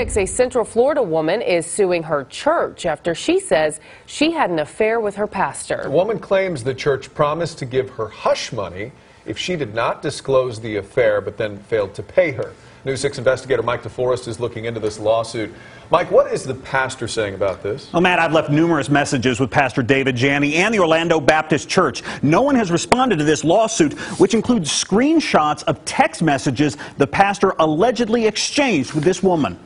A Central Florida woman is suing her church after she says she had an affair with her pastor. The woman claims the church promised to give her hush money if she did not disclose the affair, but then failed to pay her. News 6 investigator Mike DeForest is looking into this lawsuit. Mike, what is the pastor saying about this? Well, Matt, I've left numerous messages with Pastor David Janney and the Orlando Baptist Church. No one has responded to this lawsuit, which includes screenshots of text messages the pastor allegedly exchanged with this woman.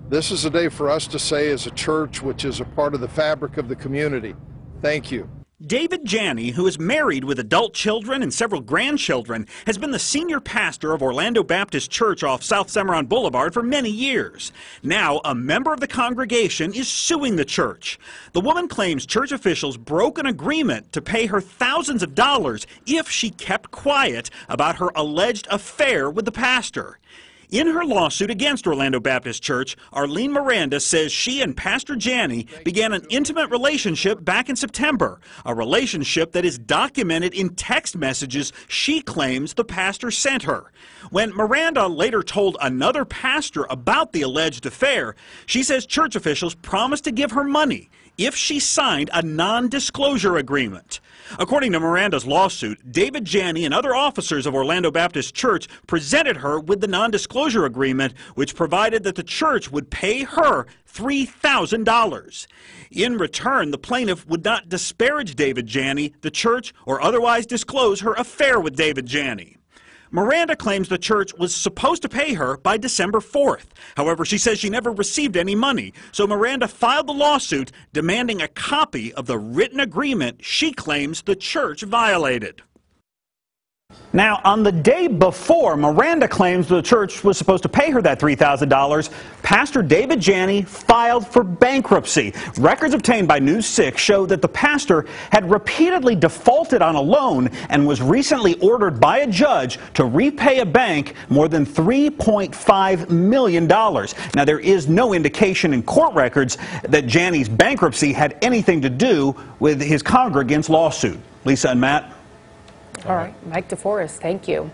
This is a day for us to say, as a church, which is a part of the fabric of the community, thank you. David Janney, who is married with adult children and several grandchildren, has been the senior pastor of Orlando Baptist Church off South Cimarron Boulevard for many years. Now, a member of the congregation is suing the church. The woman claims church officials broke an agreement to pay her thousands of dollars if she kept quiet about her alleged affair with the pastor. In her lawsuit against Orlando Baptist Church, Arlene Miranda says she and Pastor Janney began an intimate relationship back in September, a relationship that is documented in text messages she claims the pastor sent her. When Miranda later told another pastor about the alleged affair, she says church officials promised to give her money if she signed a non-disclosure agreement. According to Miranda's lawsuit, David Janney and other officers of Orlando Baptist Church presented her with the non-disclosure agreement, which provided that the church would pay her $3,000. In return, the plaintiff would not disparage David Janney, the church, or otherwise disclose her affair with David Janney. Miranda claims the church was supposed to pay her by December 4th. However, she says she never received any money. So Miranda filed the lawsuit demanding a copy of the written agreement she claims the church violated. Now, on the day before Miranda claims the church was supposed to pay her that $3,000, Pastor David Janney filed for bankruptcy. Records obtained by News 6 show that the pastor had repeatedly defaulted on a loan and was recently ordered by a judge to repay a bank more than $3.5 million. Now, there is no indication in court records that Janney's bankruptcy had anything to do with his congregant's lawsuit. Lisa and Matt. All right, Mike DeForest, thank you.